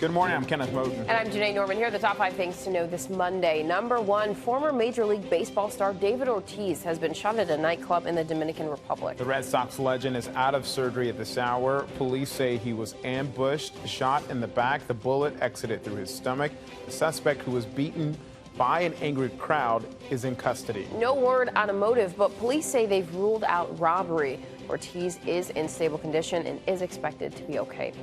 Good morning, I'm Kenneth Moten. And I'm Janae Norman. Here are the top 5 things to know this Monday. Number 1, former Major League Baseball star David Ortiz has been shot at a nightclub in the Dominican Republic. The Red Sox legend is out of surgery at this hour. Police say he was ambushed, shot in the back. The bullet exited through his stomach. The suspect, who was beaten by an angry crowd, is in custody. No word on a motive, but police say they've ruled out robbery. Ortiz is in stable condition and is expected to be okay.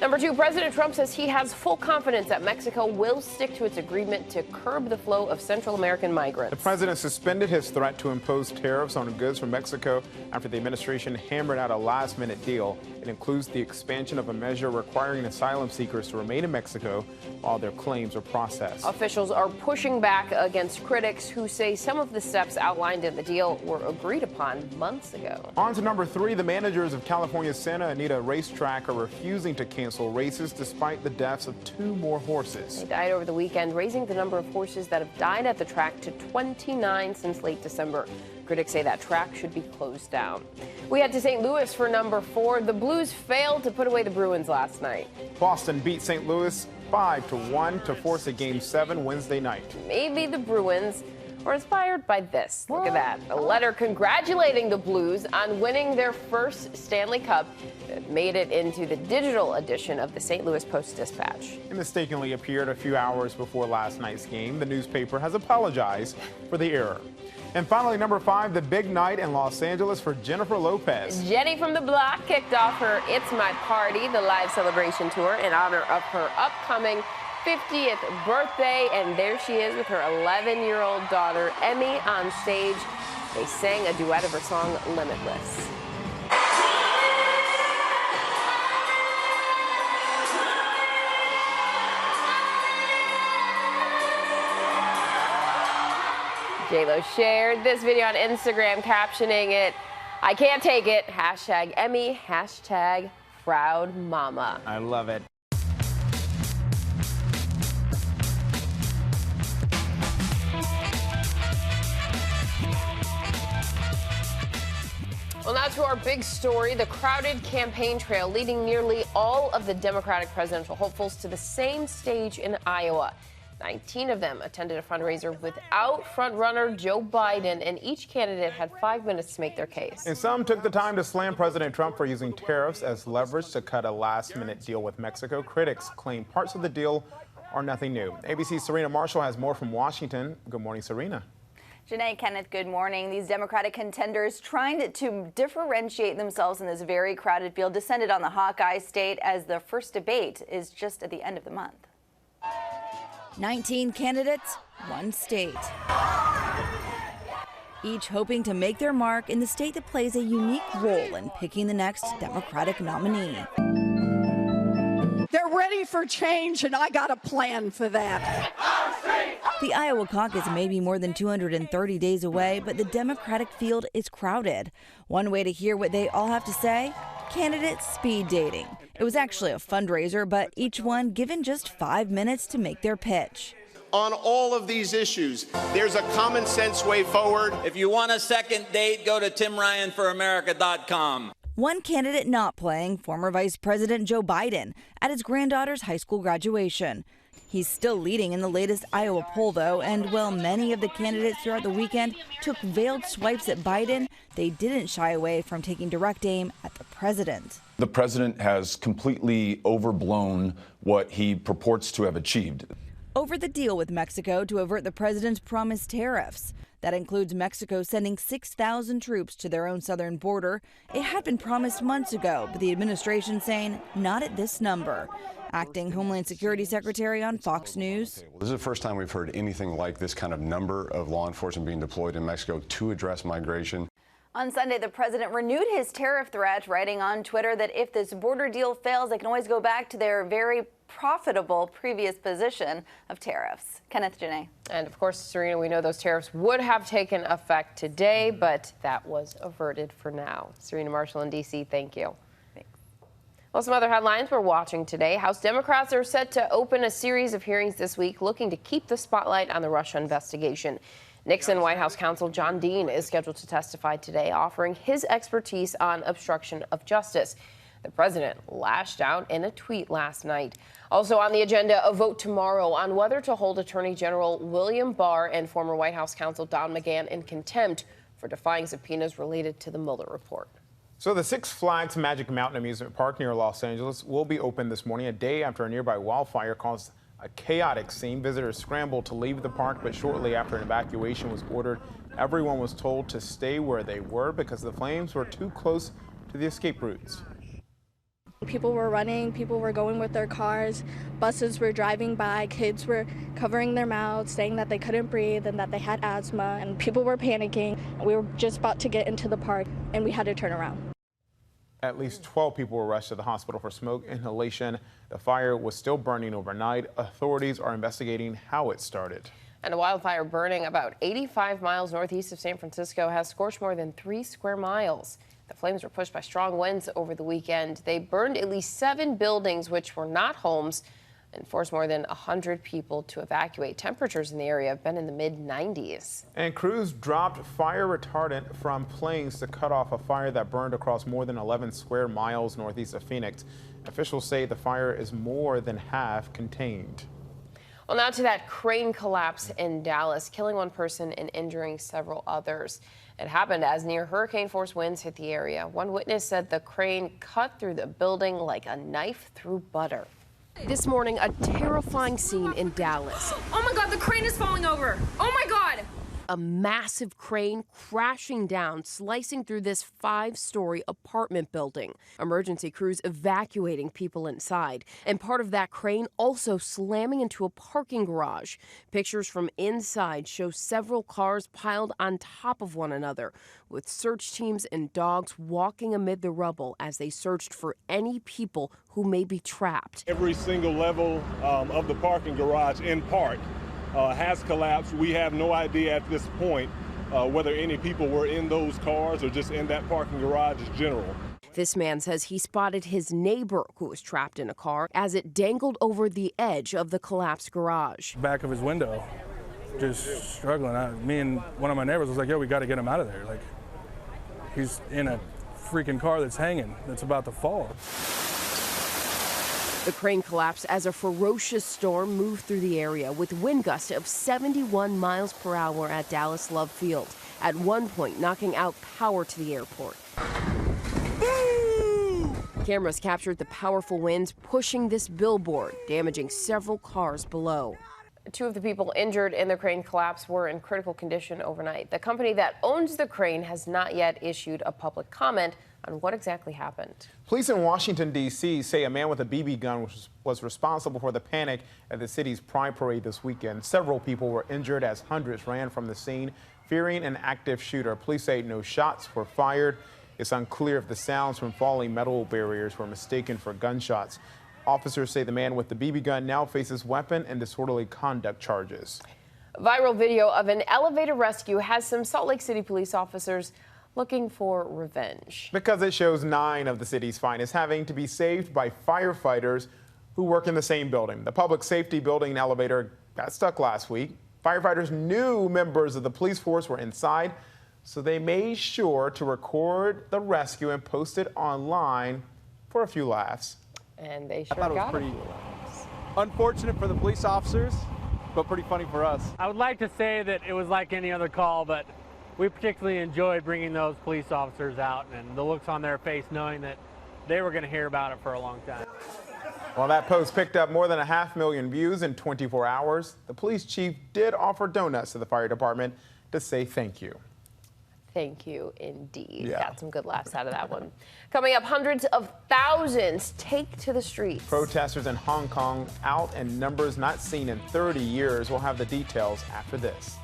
Number 2, President Trump says he has full confidence that Mexico will stick to its agreement to curb the flow of Central American migrants. The president suspended his threat to impose tariffs on goods from Mexico after the administration hammered out a last-minute deal. It includes the expansion of a measure requiring asylum seekers to remain in Mexico while their claims are processed. Officials are pushing back against critics who say some of the steps outlined in the deal were agreed upon months ago. On to number 3, the managers of California's Santa Anita racetrack are refusing to cancel races despite the deaths of 2 more horses. They died over the weekend, raising the number of horses that have died at the track to 29 since late December. Critics say that track should be closed down. We head to St. Louis for number 4. The Blues failed to put away the Bruins last night. Boston beat St. Louis 5-1 to force a Game 7 Wednesday night. Maybe the Bruins were inspired by this. Look at that. A letter congratulating the Blues on winning their first Stanley Cup that made it into the digital edition of the St. Louis Post-Dispatch. It mistakenly appeared a few hours before last night's game. The newspaper has apologized for the error. And finally, number 5, the big night in Los Angeles for Jennifer Lopez. Jenny from the Block kicked off her It's My Party, the live celebration tour, in honor of her upcoming 50th birthday, and there she is with her 11-year-old daughter, Emmy, on stage. They sang a duet of her song, Limitless. J-Lo shared this video on Instagram, captioning it, "I can't take it, hashtag Emmy, hashtag proud mama." I love it. Well, now to our big story, the crowded campaign trail leading nearly all of the Democratic presidential hopefuls to the same stage in Iowa. 19 of them attended a fundraiser without frontrunner Joe Biden, and each candidate had 5 minutes to make their case. And some took the time to slam President Trump for using tariffs as leverage to cut a last-minute deal with Mexico. Critics claim parts of the deal are nothing new. ABC's Serena Marshall has more from Washington. Good morning, Serena. Janae, Kenneth, good morning. These Democratic contenders trying to differentiate themselves in this very crowded field descended on the Hawkeye state as the first debate is just at the end of the month. 19 candidates, 1 state. Each hoping to make their mark in the state that plays a unique role in picking the next Democratic nominee. They're ready for change, and I got a plan for that. The Iowa caucus may be more than 230 days away, but the Democratic field is crowded. One way to hear what they all have to say? Candidates speed dating. It was actually a fundraiser, but each one given just 5 minutes to make their pitch. On all of these issues, there's a common sense way forward. If you want a second date, go to timryanforamerica.com. One candidate not playing, former Vice President Joe Biden, at his granddaughter's high school graduation. He's still leading in the latest Iowa poll, though, and while many of the candidates throughout the weekend took veiled swipes at Biden, they didn't shy away from taking direct aim at the president. The president has completely overblown what he purports to have achieved. Over the deal with Mexico to avert the president's promised tariffs. That includes Mexico sending 6,000 troops to their own southern border. It had been promised months ago, but the administration saying not at this number. Acting Homeland Security Secretary on Fox News. This is the first time we've heard anything like this kind of number of law enforcement being deployed in Mexico to address migration. On Sunday, the president renewed his tariff threat, writing on Twitter that if this border deal fails, they can always go back to their very profitable previous position of tariffs. Kenneth, Janae. And of course, Serena, we know those tariffs would have taken effect today, but that was averted for now. Serena Marshall in D.C., thank you. Well, some other headlines we're watching today. House Democrats are set to open a series of hearings this week looking to keep the spotlight on the Russia investigation. Nixon White House counsel John Dean is scheduled to testify today, offering his expertise on obstruction of justice. The president lashed out in a tweet last night. Also on the agenda, a vote tomorrow on whether to hold Attorney General William Barr and former White House counsel Don McGahn in contempt for defying subpoenas related to the Mueller report. So the Six Flags Magic Mountain amusement park near Los Angeles will be open this morning, a day after a nearby wildfire caused a chaotic scene. Visitors scrambled to leave the park, but shortly after an evacuation was ordered, everyone was told to stay where they were because the flames were too close to the escape routes. People were running, people were going with their cars, buses were driving by, kids were covering their mouths, saying that they couldn't breathe and that they had asthma, and people were panicking. We were just about to get into the park, and we had to turn around. At least 12 people were rushed to the hospital for smoke inhalation. The fire was still burning overnight. Authorities are investigating how it started. And a wildfire burning about 85 miles northeast of San Francisco has scorched more than 3 square miles. The flames were pushed by strong winds over the weekend. They burned at least 7 buildings, which were not homes, and forced more than 100 people to evacuate. Temperatures in the area have been in the mid-90s. And crews dropped fire retardant from planes to cut off a fire that burned across more than 11 square miles northeast of Phoenix. Officials say the fire is more than half contained. Well, now to that crane collapse in Dallas, killing 1 person and injuring several others. It happened as near hurricane-force winds hit the area. One witness said the crane cut through the building like a knife through butter. This morning, a terrifying scene in Dallas. Oh my God, the crane is falling over. Oh my God. A massive crane crashing down, slicing through this 5-story apartment building. Emergency crews evacuating people inside. And part of that crane also slamming into a parking garage. Pictures from inside show several cars piled on top of one another, with search teams and dogs walking amid the rubble as they searched for any people who may be trapped. Every single level of the parking garage in part has collapsed. We have no idea at this point whether any people were in those cars or just in that parking garage in general. This man says he spotted his neighbor who was trapped in a car as it dangled over the edge of the collapsed garage. Back of his window, just struggling. Me and one of my neighbors was like, yo, we got to get him out of there. Like, he's in a freaking car that's hanging, that's about to fall. The crane collapsed as a ferocious storm moved through the area with wind gusts of 71 miles per hour at Dallas Love Field, at one point knocking out power to the airport. Cameras captured the powerful winds pushing this billboard, damaging several cars below. 2 of the people injured in the crane collapse were in critical condition overnight. The company that owns the crane has not yet issued a public comment on what exactly happened. Police in Washington, D.C. say a man with a BB gun was responsible for the panic at the city's Pride Parade this weekend. Several people were injured as hundreds ran from the scene, fearing an active shooter. Police say no shots were fired. It's unclear if the sounds from falling metal barriers were mistaken for gunshots. Officers say the man with the BB gun now faces weapon and disorderly conduct charges. A viral video of an elevator rescue has some Salt Lake City police officers looking for revenge. Because it shows 9 of the city's finest having to be saved by firefighters who work in the same building. The public safety building elevator got stuck last week. Firefighters knew members of the police force were inside, so they made sure to record the rescue and post it online for a few laughs. And they sure got it. Pretty unfortunate for the police officers, but pretty funny for us. I would like to say that it was like any other call, but we particularly enjoyed bringing those police officers out and the looks on their face knowing that they were going to hear about it for a long time. Well, that post picked up more than 500,000 views in 24 hours. The police chief did offer donuts to the fire department to say thank you. Thank you, indeed. Yeah. Got some good laughs out of that one. Coming up, hundreds of thousands take to the streets. Protesters in Hong Kong out in numbers not seen in 30 years. We'll have the details after this.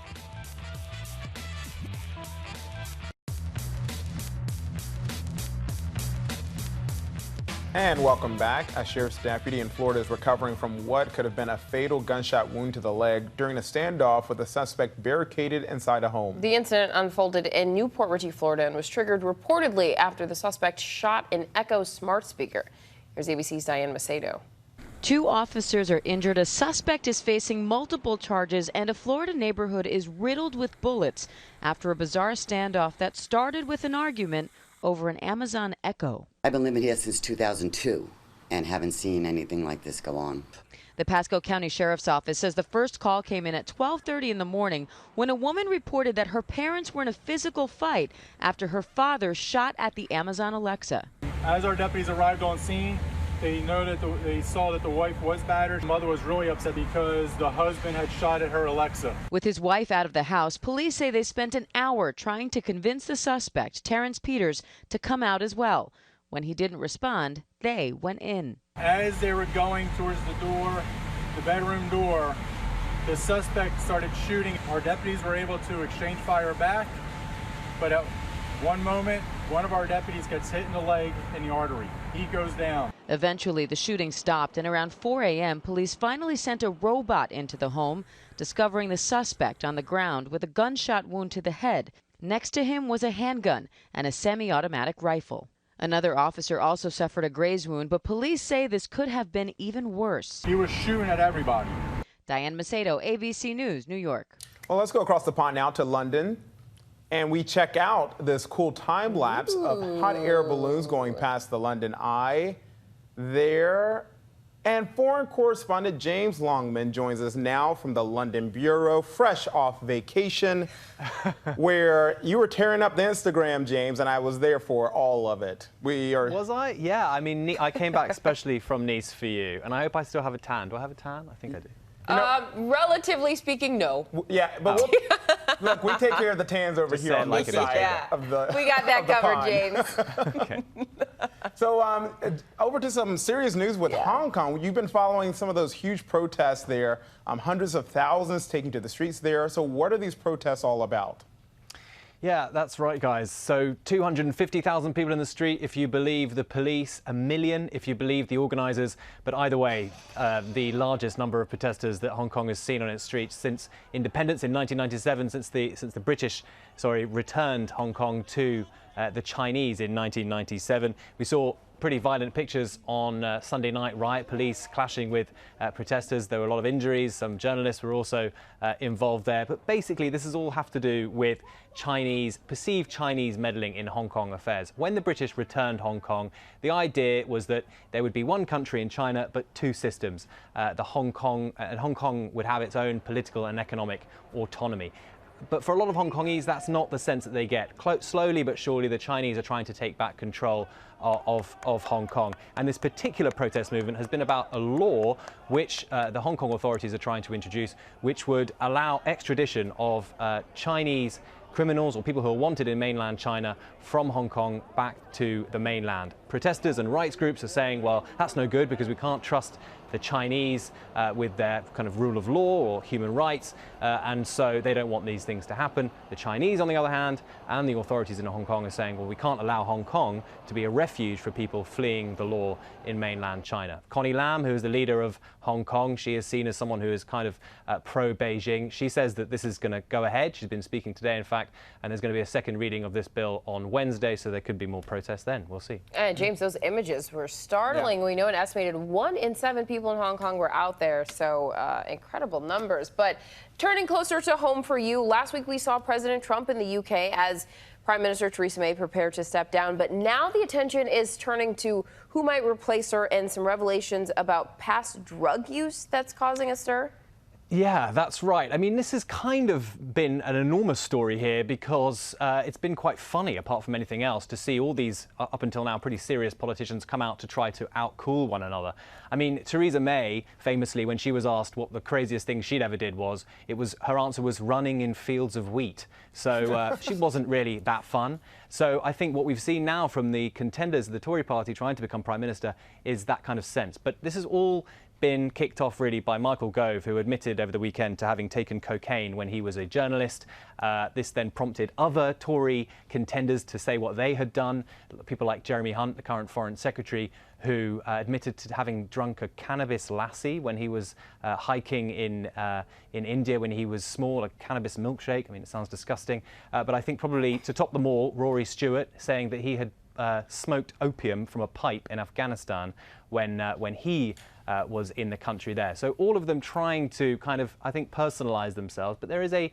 And welcome back. A sheriff's deputy in Florida is recovering from what could have been a fatal gunshot wound to the leg during a standoff with a suspect barricaded inside a home. The incident unfolded in Newport Richey, Florida, and was triggered reportedly after the suspect shot an Echo smart speaker. Here's ABC's Diane Macedo. 2 officers are injured. A suspect is facing multiple charges, and a Florida neighborhood is riddled with bullets after a bizarre standoff that started with an argument over an Amazon Echo. I've been living here since 2002 and haven't seen anything like this go on. The Pasco County Sheriff's Office says the first call came in at 12:30 in the morning when a woman reported that her parents were in a physical fight after her father shot at the Amazon Alexa. As our deputies arrived on scene, they saw that the wife was battered. The mother was really upset because the husband had shot at her Alexa. With his wife out of the house, police say they spent an hour trying to convince the suspect, Terrence Peters, to come out as well. When he didn't respond, they went in. As they were going towards the door, the bedroom door, the suspect started shooting. Our deputies were able to exchange fire back, but at one moment, one of our deputies gets hit in the leg in the artery. He goes down. Eventually, the shooting stopped, and around 4 a.m., police finally sent a robot into the home, discovering the suspect on the ground with a gunshot wound to the head. Next to him was a handgun and a semi-automatic rifle. Another officer also suffered a graze wound, but police say this could have been even worse. He was shooting at everybody. Diane Macedo, ABC News, New York. Well, let's go across the pond now to London. And we check out this cool time lapse of hot air balloons going past the London Eye there. And foreign correspondent James Longman joins us now from the London Bureau, fresh off vacation, where you were tearing up the Instagram, James, and I was there for all of it. Was I? Yeah, I mean, I came back especially from Nice for you, and I hope I still have a tan. Do I have a tan? I think I do. Relatively speaking, no. Yeah, but look, we take care of the tans over here on this side of the We got that covered, pond. James. Okay. So over to some serious news with Hong Kong. You've been following some of those huge protests there, hundreds of thousands taking to the streets there. So what are these protests all about? Yeah, that's right, guys. So 250,000 people in the street, if you believe the police, 1 million if you believe the organisers. But either way, the largest number of protesters that Hong Kong has seen on its streets since independence in 1997, since the British, returned Hong Kong to the Chinese in 1997. We saw pretty violent pictures on Sunday night, riot police clashing with protesters. There were a lot of injuries. Some journalists were also involved there. But basically, this is all have to do with perceived Chinese meddling in Hong Kong affairs. When the British returned Hong Kong, the idea was that there would be one country in China, but two systems. Hong Kong would have its own political and economic autonomy. But for a lot of Hong Kongese, that's not the sense that they get. Slowly but surely, the Chinese are trying to take back control of Hong Kong. And this particular protest movement has been about a law which the Hong Kong authorities are trying to introduce, which would allow extradition of Chinese criminals or people who are wanted in mainland China from Hong Kong back to the mainland. Protesters and rights groups are saying, well, that's no good because we can't trust the Chinese with their kind of rule of law or human rights, and so they don't want these things to happen. The Chinese, on the other hand, and the authorities in Hong Kong are saying, well, we can't allow Hong Kong to be a refuge for people fleeing the law in mainland China. Connie Lam, who is the leader of Hong Kong, she is seen as someone who is kind of pro-Beijing. She says that this is going to go ahead. She's been speaking today, in fact, and there's going to be a second reading of this bill on Wednesday, so there could be more protests then. We'll see. James, those images were startling. Yeah. We know an estimated 1 in 7 people in Hong Kong were out there, so incredible numbers. But turning closer to home for you, last week we saw President Trump in the UK as Prime Minister Theresa May prepared to step down. But now the attention is turning to who might replace her and some revelations about past drug use that's causing a stir. Yeah, that's right. I mean, this has kind of been an enormous story here because it's been quite funny, apart from anything else, to see all these, up until now, pretty serious politicians come out to try to outcool one another. I mean, Theresa May, famously, when she was asked what the craziest thing she'd ever did was, her answer was running in fields of wheat. So she wasn't really that fun. So I think what we've seen now from the contenders of the Tory party trying to become Prime Minister is that kind of sense. But this is all been kicked off really by Michael Gove, who admitted over the weekend to having taken cocaine when he was a journalist. This then prompted other Tory contenders to say what they had done. People like Jeremy Hunt, the current Foreign Secretary, who admitted to having drunk a cannabis lassi when he was hiking in India when he was small, a cannabis milkshake. I mean, it sounds disgusting. But I think probably to top them all, Rory Stewart saying that he had smoked opium from a pipe in Afghanistan when he was in the country there. So all of them trying to kind of, I think, personalize themselves. But there is a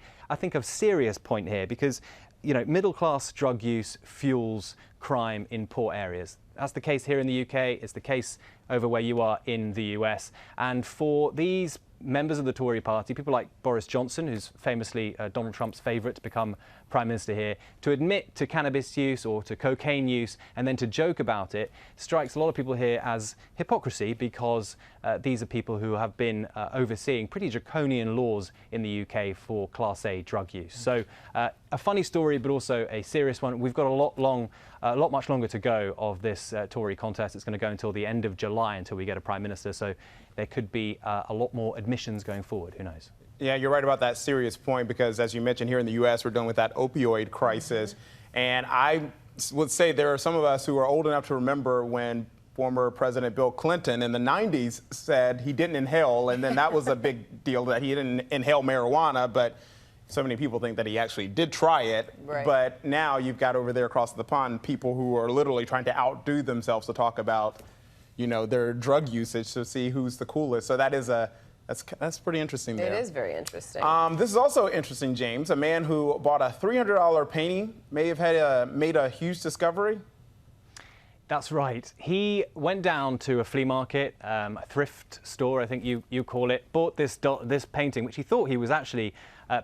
serious point here because, you know, middle-class drug use fuels crime in poor areas. That's the case here in the UK. It's the case over where you are in the US. And for these members of the Tory party, people like Boris Johnson, who's famously Donald Trump's favourite to become Prime Minister here, to admit to cannabis use or to cocaine use and then to joke about it strikes a lot of people here as hypocrisy, because these are people who have been overseeing pretty draconian laws in the UK for Class A drug use. So a funny story, but also a serious one. We've got a lot much longer to go of this Tory contest. It's going to go until the end of July until we get a Prime Minister. So there could be a lot more admissions going forward. Who knows? Yeah, you're right about that serious point, because as you mentioned, here in the U.S., we're dealing with that opioid crisis. And I would say there are some of us who are old enough to remember when former President Bill Clinton in the 90s said he didn't inhale, and then that was a big deal that he didn't inhale marijuana, but so many people think that he actually did try it. Right. But now you've got over there across the pond people who are literally trying to outdo themselves to talk about, you know, their drug usage to see who's the coolest. So that is that's pretty interesting there. It is very interesting. This is also interesting, James. A man who bought a $300 painting may have made a huge discovery. That's right. He went down to a flea market, a thrift store, I think you call it, bought this painting, which he thought he was actually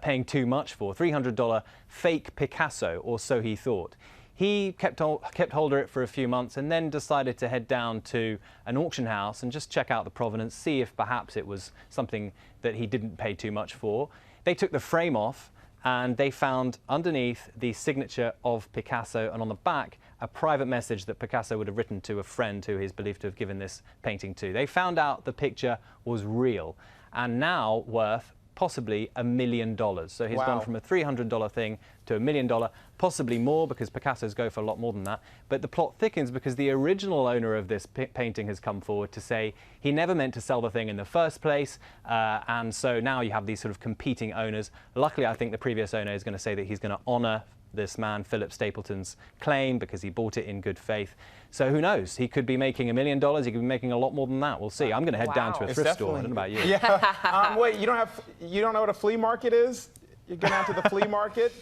paying too much for, $300 fake Picasso, or so he thought. He kept hold of it for a few months and then decided to head down to an auction house and just check out the provenance, see if perhaps it was something that he didn't pay too much for. They took the frame off and they found underneath the signature of Picasso, and on the back a private message that Picasso would have written to a friend who he's believed to have given this painting to. They found out the picture was real and now worth possibly $1 million. So he's gone from a $300 thing to $1 million, possibly more, because Picassos go for a lot more than that. But the plot thickens because the original owner of this painting has come forward to say he never meant to sell the thing in the first place. And so now you have these sort of competing owners. Luckily, I think the previous owner is going to say that he's going to honour this man, Philip Stapleton's claim, because he bought it in good faith. So who knows? He could be making $1 million. He could be making a lot more than that. We'll see. I'm going to head down to a thrift store. I don't know about you. Yeah. Wait, you don't know what a flea market is? You're going out to the flea market?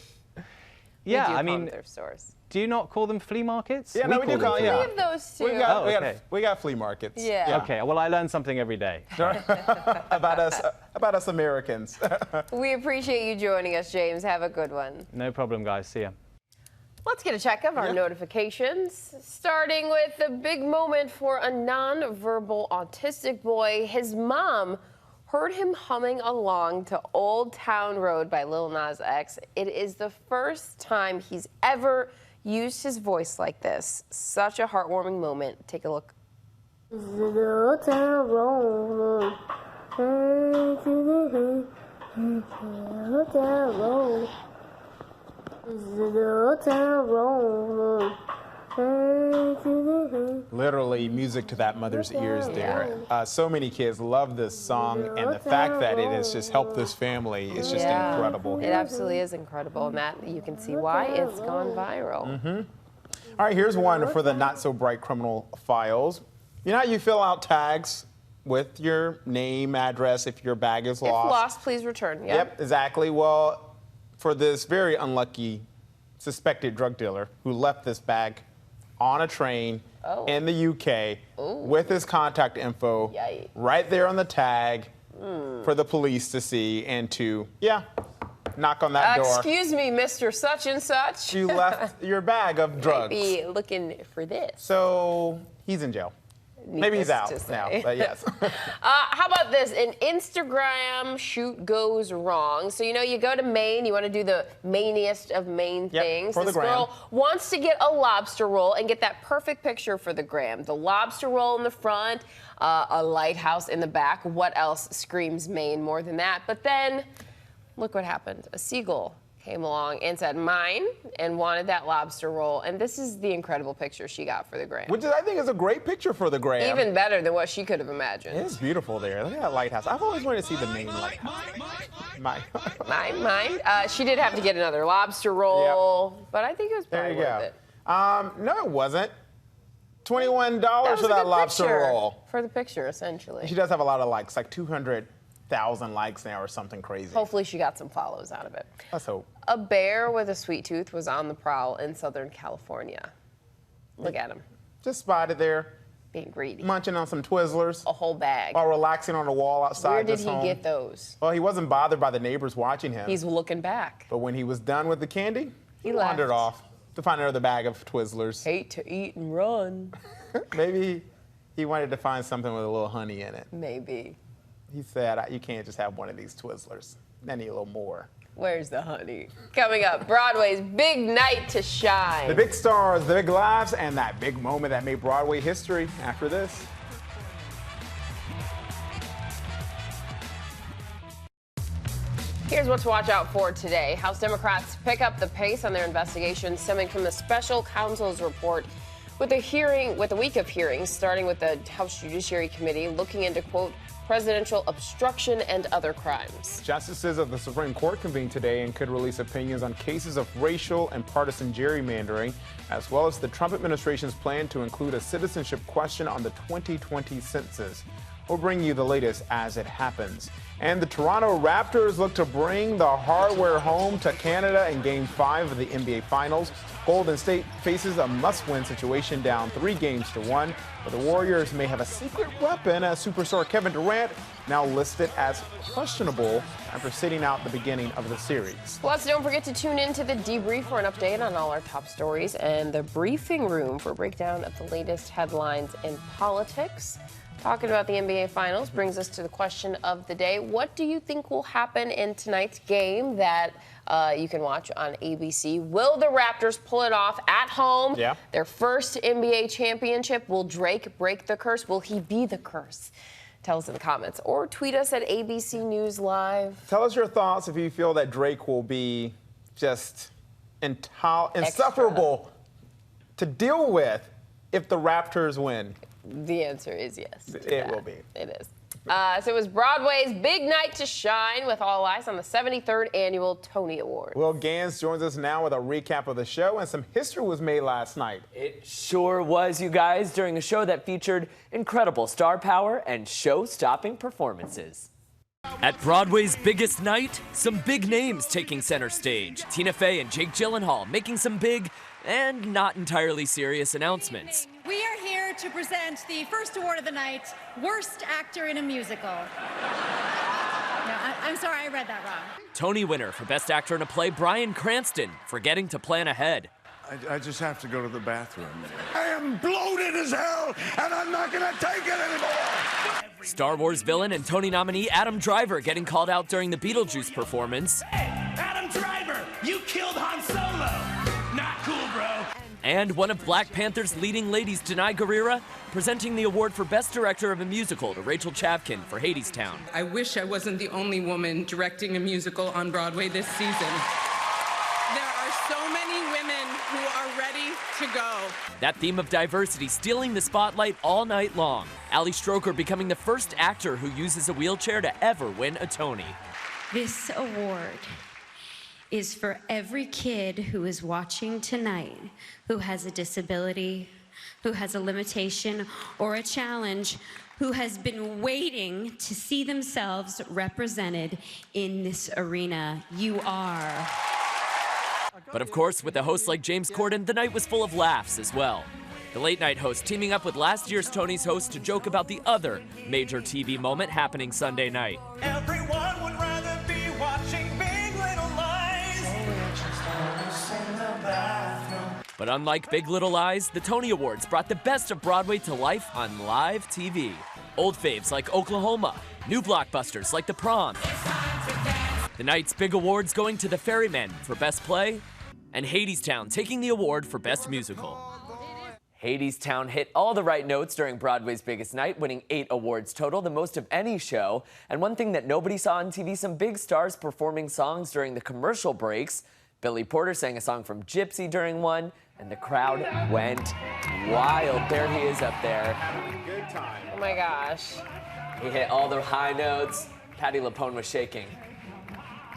Yeah, I mean, thrift stores. Do you not call them flea markets? Yeah, no, we do call them. We have those too. We got flea markets. Yeah. Okay. Well, I learn something every day. about us Americans. We appreciate you joining us, James. Have a good one. No problem, guys. See ya. Let's get a check of our notifications, starting with the big moment for a non-verbal autistic boy. His mom heard him humming along to Old Town Road by Lil Nas X. It is the first time he's ever used his voice like this. Such a heartwarming moment. Take a look. Old Town Road, Old Town Road. Literally music to that mother's ears there. So many kids love this song, and the fact that it has just helped this family is just incredible. It absolutely is incredible, and that you can see why it's gone viral. All right, here's one for the not-so-bright criminal files. You know how you fill out tags with your name, address, if your bag is lost? If lost, please return. Yep, exactly. Well, for this very unlucky suspected drug dealer who left this bag on a train in the UK with his contact info right there on the tag for the police to see and to, knock on that door. Excuse me, Mr. Such and Such. You left your bag of drugs. Might be looking for this. So he's in jail. Maybe he's out now, but yes. How about this? An Instagram shoot goes wrong. So, you know, you go to Maine, you want to do the Mainiest of Maine things. For the this gram. girl wants to get a lobster roll and get that perfect picture for the gram. The lobster roll in the front, a lighthouse in the back. What else screams Maine more than that? But then, look what happened. A seagull came along and said mine and wanted that lobster roll. And this is the incredible picture she got for the gram. Which I think is a great picture for the gram. Even better than what she could have imagined. It's beautiful there. Look at that lighthouse. I've always wanted to see the Maine lighthouse. Mine. She did have to get another lobster roll, but I think it was probably worth it. No, it wasn't. $21 for that lobster roll. For the picture, essentially. She does have a lot of likes, like 200,000 likes now or something crazy. Hopefully she got some follows out of it. Let's hope. A bear with a sweet tooth was on the prowl in Southern California. Look at him. Just spotted there. Being greedy. Munching on some Twizzlers. A whole bag. While relaxing on the wall outside Where did his he home. get those? Well, he wasn't bothered by the neighbors watching him. He's looking back. But when he was done with the candy, he left. wandered off to find another bag of Twizzlers. Hate to eat and run. Maybe he wanted to find something with a little honey in it. Maybe. He said, you can't just have one of these Twizzlers. I need a little more. Where's the honey? Coming up, Broadway's big night to shine. The big stars, the big lives, and that big moment that made Broadway history after this. Here's what to watch out for today. House Democrats pick up the pace on their investigation stemming from the special counsel's report with a week of hearings, starting with the House Judiciary Committee looking into, quote, presidential obstruction and other crimes. Justices of the Supreme Court convened today and could release opinions on cases of racial and partisan gerrymandering, as well as the Trump administration's plan to include a citizenship question on the 2020 census. We'll bring you the latest as it happens. And the Toronto Raptors look to bring the hardware home to Canada in Game 5 of the NBA Finals. Golden State faces a must-win situation, down 3-1, but the Warriors may have a secret weapon as superstar Kevin Durant now listed as questionable after sitting out the beginning of the series. Plus, don't forget to tune in to the debrief for an update on all our top stories and the briefing room for a breakdown of the latest headlines in politics. Talking about the NBA Finals brings us to the question of the day. What do you think will happen in tonight's game that you can watch on ABC? Will the Raptors pull it off at home? Yeah. Their first NBA championship. Will Drake break the curse? Will he be the curse? Tell us in the comments or tweet us at ABC News Live. Tell us your thoughts if you feel that Drake will be just insufferable to deal with if the Raptors win. The answer is yes. It will be. It is. So it was Broadway's big night to shine with all eyes on the 73rd annual Tony Awards. Will Gans joins us now with a recap of the show, and some history was made last night. It sure was, you guys, during a show that featured incredible star power and show-stopping performances. At Broadway's biggest night, some big names taking center stage. Tina Fey and Jake Gyllenhaal making some big and not entirely serious announcements. We are here to present the first award of the night, Worst Actor in a Musical. No, I'm sorry, I read that wrong. Tony winner for Best Actor in a Play, Bryan Cranston, forgetting to plan ahead. I just have to go to the bathroom. I am bloated as hell, and I'm not gonna take it anymore! Star Wars villain and Tony nominee Adam Driver getting called out during the Beetlejuice performance. Hey, Adam Driver, you killed Han Solo! Not cool, bro. And one of Black Panther's leading ladies, Denai Guerrera, presenting the award for Best Director of a Musical to Rachel Chavkin for Hadestown. I wish I wasn't the only woman directing a musical on Broadway this season. There are so many women who are ready to go. That theme of diversity stealing the spotlight all night long. Ali Stroker becoming the first actor who uses a wheelchair to ever win a Tony. This award is for every kid who is watching tonight who has a disability, who has a limitation or a challenge, who has been waiting to see themselves represented in this arena. You are. But of course, with a host like James Corden, the night was full of laughs as well. The late night host teaming up with last year's Tony's host to joke about the other major TV moment happening Sunday night. Everyone would rather be watching Big Little Lies. But unlike Big Little Lies, the Tony Awards brought the best of Broadway to life on live TV. Old faves like Oklahoma, new blockbusters like The Prom. The night's big awards going to The Ferryman for Best Play, and Hadestown taking the award for Best Musical. Hadestown hit all the right notes during Broadway's biggest night, winning 8 awards total, the most of any show. And one thing that nobody saw on TV, some big stars performing songs during the commercial breaks. Billy Porter sang a song from Gypsy during one, and the crowd went wild. There he is up there. Good time. Oh my gosh. He hit all the high notes. Patti LuPone was shaking.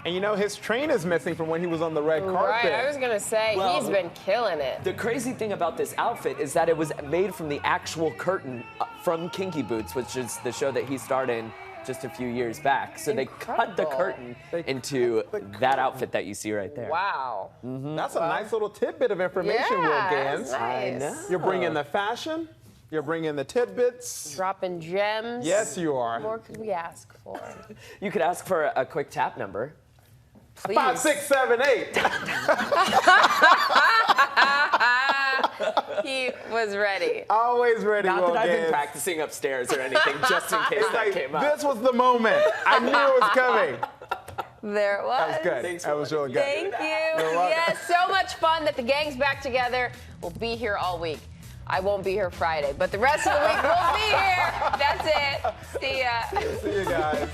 And you know, his train is missing from when he was on the red carpet. Right, I was gonna say, Well, he's been killing it. The crazy thing about this outfit is that it was made from the actual curtain from Kinky Boots, which is the show that he starred in just a few years back. So they cut the curtain into that outfit that you see right there. Wow. That's a nice little tidbit of information, Will Gans. Nice. I know. You're bringing the fashion. You're bringing the tidbits. Dropping gems. Yes, you are. What more could we ask for? You could ask for a quick tap number. Please. 5, 6, 7, 8. He was ready. Always ready, Not Will that I've been Gans. practicing upstairs or anything, just in case It's that like, came up. this was the moment. I knew it was coming. There it was. That was good. That was really good. Thank you. You're welcome. Yes, so much fun that the gang's back together. We'll be here all week. I won't be here Friday, but the rest of the week we'll be here. That's it. See ya. See you guys.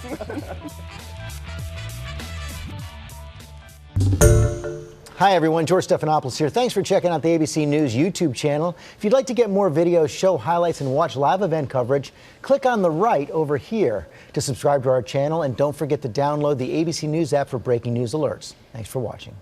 Hi everyone, George Stephanopoulos here. Thanks for checking out the ABC News YouTube channel. If you'd like to get more videos, show highlights, and watch live event coverage, click on the right over here to subscribe to our channel, and don't forget to download the ABC News app for breaking news alerts. Thanks for watching.